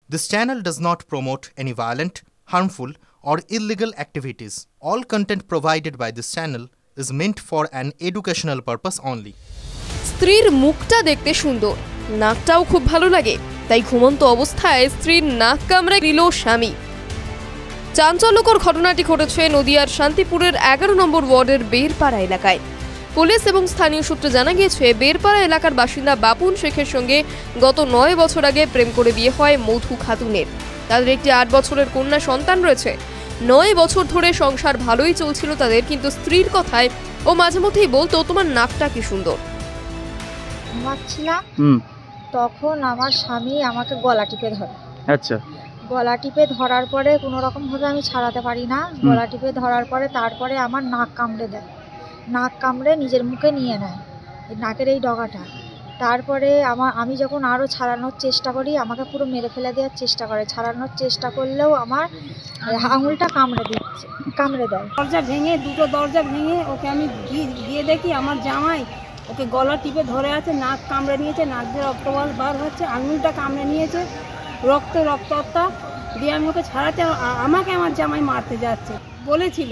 This channel does not promote any violent, harmful, or illegal activities. All content provided by this channel is meant for an educational purpose only. স্ত্রীর মুখটা দেখতে সুন্দর, নাকটাও খুব ভালো লাগে, তাই ঘুমন্ত অবস্থায় স্ত্রীর নাক কামড়ে দিল স্বামী। চাঞ্চল্যকর ঘটনাটি ঘটেছে নদিয়ার শান্তিপুরের 11 নম্বর ওয়ার্ডের বেরপাড়া এলাকায়। পুলিশ এবং স্থানীয় সূত্রে জানা গিয়েছে, বেরপাড়া এলাকার বাসিন্দা বাপুন শেখের সঙ্গে গত 9 বছর আগে প্রেম করে বিয়ে হয় মধু খাতুনের। তাদের একটি 8 বছরের কন্যা সন্তান রয়েছে। 9 বছর ধরে সংসার ভালোই চলছিল তাদের, কিন্তু স্ত্রীর কথায় ও মাঝে মধ্যেই বলতো, তোমার নাকটা কি সুন্দর। ঘুমাচ্ছিলাম, তখন আমার স্বামী আমাকে গলা টিপে ধরে। আচ্ছা। গলা টিপে ধরার পরে কোনো রকম ভাবে আমি ছাড়াতে পারি না। গলা টিপে ধরার পরে তারপরে আমার নাক কামড়ে দেয়, নাক কামড়ে নিজের মুখে নিয়ে নেয়, নাকের এই ডগাটা। তারপরে আমি যখন আরও ছাড়ানোর চেষ্টা করি, আমাকে পুরো মেরে ফেলে দেওয়ার চেষ্টা করে। ছাড়ানোর চেষ্টা করলেও আমার আঙুলটা কামড়ে দেয়। দুটো দরজা ভেঙে ওকে আমি গিয়ে দেখি আমার জামাই ওকে গলা টিপে ধরে আছে, নাক কামড়ে নিয়েছে, নাক দিয়ে রক্ত বার হচ্ছে, আঙুলটা কামড়ে নিয়েছে, রক্তটা দিয়ে আমি ওকে ছাড়াতে, আমাকে আমার জামাই মারতে যাচ্ছে। বলেছিল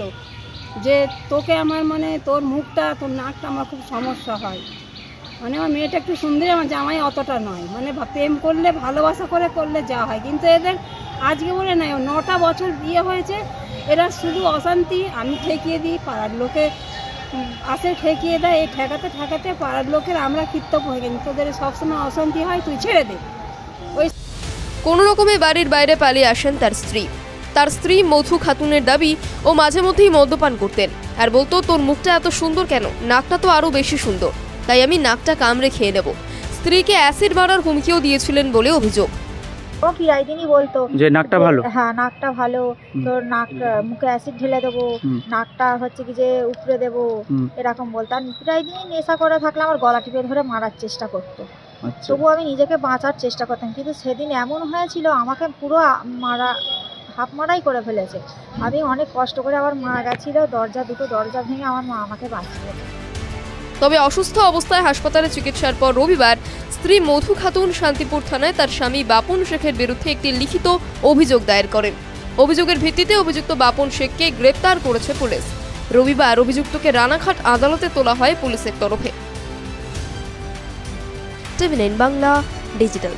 যে তোকে আমার তোর মুখটা তোর নাকটা আমার খুব সমস্যা হয়। আমার মেয়েটা একটু সুন্দরী, আমার জামাই অতটা নয়। প্রেম করলে ভালোবাসা করলে যা হয়, কিন্তু এদের আজকে বলে নাই, 9টা বছর বিয়ে হয়েছে, এরা শুধু অশান্তি। আমি ঠেকিয়ে দিই, পাড়ার লোকে আসে ঠেকিয়ে দেয়, এই ঠেকাতে পাড়ার লোকের আমরা কৃতজ্ঞ হয়ে গেছি, তোদের সবসময় অশান্তি হয়, তুই ছেড়ে দে। ওই কোনো রকমে বাড়ির বাইরে পালিয়ে আসেন তার স্ত্রী মধু খাতুনের দাবি, ও মাঝে মধ্যেই মদ্যপান করতেন আর বলতো, তোর মুখটা এত সুন্দর কেন, নাকটা তো আরো বেশি সুন্দর, তাই আমি নাকটা কামড়ে খেয়ে নেব। স্ত্রীকে অ্যাসিড মারার হুমকিও দিয়েছিলেন বলে অভিযোগ। ও প্রায় দিনই বলতো যে নাকটা ভালো, হ্যাঁ নাকটা ভালো, তোর নাক মুখে অ্যাসিড ঢেলে দেবো, নাকটা হচ্ছে কি যে উপড়ে দেবো, এরকম বলতো। আর প্রায় দিনই নেশা করে থাকলে আমার গলা টিপে ধরে মারার চেষ্টা করতো। তবুও আমি নিজেকে বাঁচার চেষ্টা করতাম, কিন্তু সেদিন এমন হয়েছিল আমাকে পুরো হাফ মারাই করে ফেলেছে। আমি অনেক কষ্ট করে আবার মারা গেছিল, দুটো দরজা ভেঙে আমার মা আমাকে বাঁচিয়েছে। তবে অসুস্থ অবস্থায় হাসপাতালে চিকিৎসার পর রবিবার স্ত্রী মধু খাতুন শান্তিপুর থানায় তার স্বামী বাপুন শেখের বিরুদ্ধে একটি লিখিত অভিযোগ দায়ের করেন। অভিযোগের ভিত্তিতে অভিযুক্ত বাপুন শেখকে গ্রেপ্তার করেছে পুলিশ। রবিবার অভিযুক্তকে রানাঘাট আদালতে তোলা হয় পুলিশের তরফে। টিভি9 বাংলা ডিজিটাল।